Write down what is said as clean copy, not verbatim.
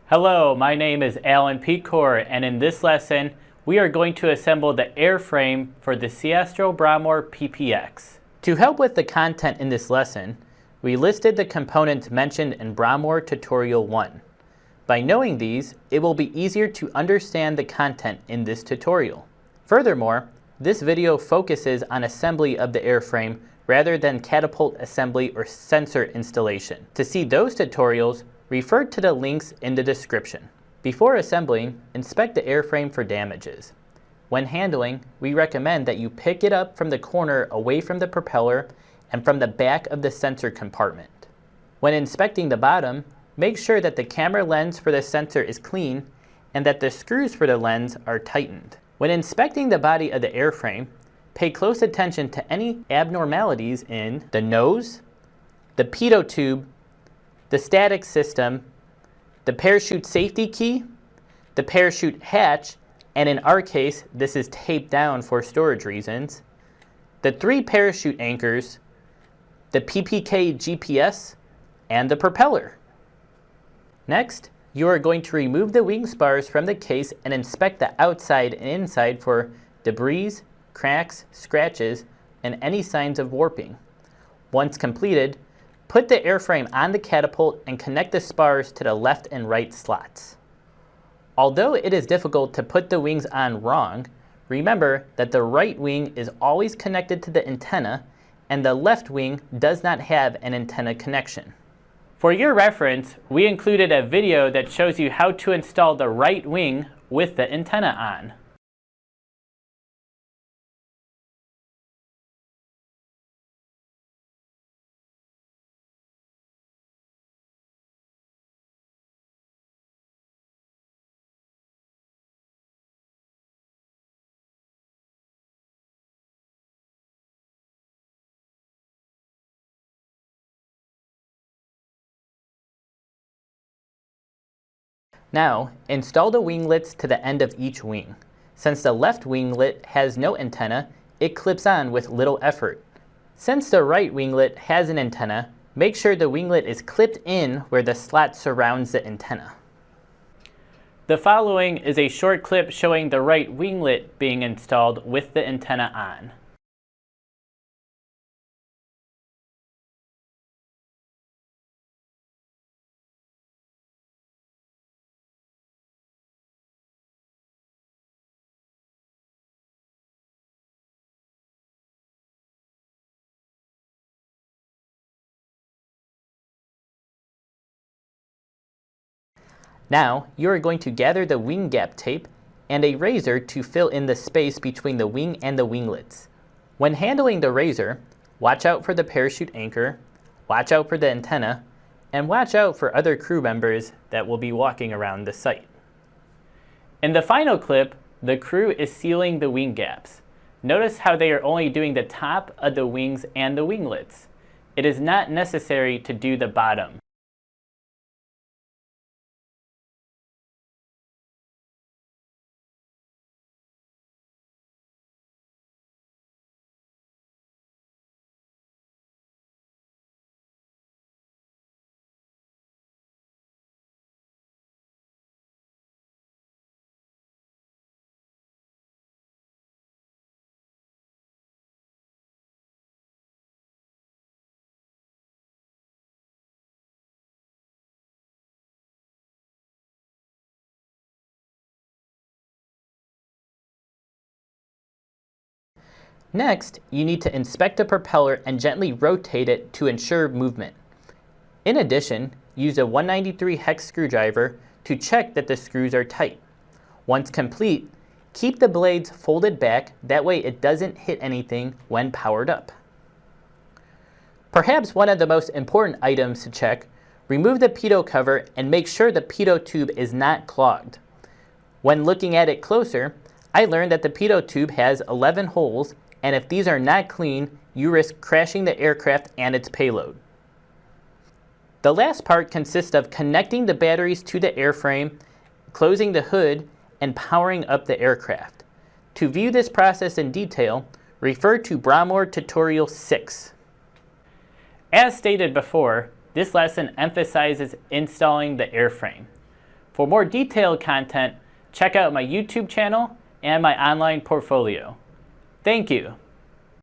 Hello, my name is Alan Pecor, and in this lesson, we are going to assemble the airframe for the C-Astral Bramor PPX. To help with the content in this lesson, we listed the components mentioned in Bramor Tutorial 1. By knowing these, it will be easier to understand the content in this tutorial. Furthermore, this video focuses on assembly of the airframe rather than catapult assembly or sensor installation. To see those tutorials, refer to the links in the description. Before assembling, inspect the airframe for damages. When handling, we recommend that you pick it up from the corner away from the propeller and from the back of the sensor compartment. When inspecting the bottom, make sure that the camera lens for the sensor is clean and that the screws for the lens are tightened. When inspecting the body of the airframe, pay close attention to any abnormalities in the nose, the pitot tube, the static system, the parachute safety key, the parachute hatch, and in our case, this is taped down for storage reasons, the 3 parachute anchors, the PPK GPS, and the propeller. Next, you are going to remove the wing spars from the case and inspect the outside and inside for debris, cracks, scratches, and any signs of warping. Once completed, put the airframe on the catapult and connect the spars to the left and right slots. Although it is difficult to put the wings on wrong, remember that the right wing is always connected to the antenna and the left wing does not have an antenna connection. For your reference, we included a video that shows you how to install the right wing with the antenna on. Now, install the winglets to the end of each wing. Since the left winglet has no antenna, it clips on with little effort. Since the right winglet has an antenna, make sure the winglet is clipped in where the slot surrounds the antenna. The following is a short clip showing the right winglet being installed with the antenna on. Now, you are going to gather the wing gap tape and a razor to fill in the space between the wing and the winglets. When handling the razor, watch out for the parachute anchor, watch out for the antenna, and watch out for other crew members that will be walking around the site. In the final clip, the crew is sealing the wing gaps. Notice how they are only doing the top of the wings and the winglets. It is not necessary to do the bottom. Next, you need to inspect the propeller and gently rotate it to ensure movement. In addition, use a 193 hex screwdriver to check that the screws are tight. Once complete, keep the blades folded back, that way it doesn't hit anything when powered up. Perhaps one of the most important items to check, remove the pitot cover and make sure the pitot tube is not clogged. When looking at it closer, I learned that the pitot tube has 11 holes, and if these are not clean, you risk crashing the aircraft and its payload. The last part consists of connecting the batteries to the airframe, closing the hood, and powering up the aircraft. To view this process in detail, refer to Bramor Tutorial 6. As stated before, this lesson emphasizes installing the airframe. For more detailed content, check out my YouTube channel and my online portfolio. Thank you.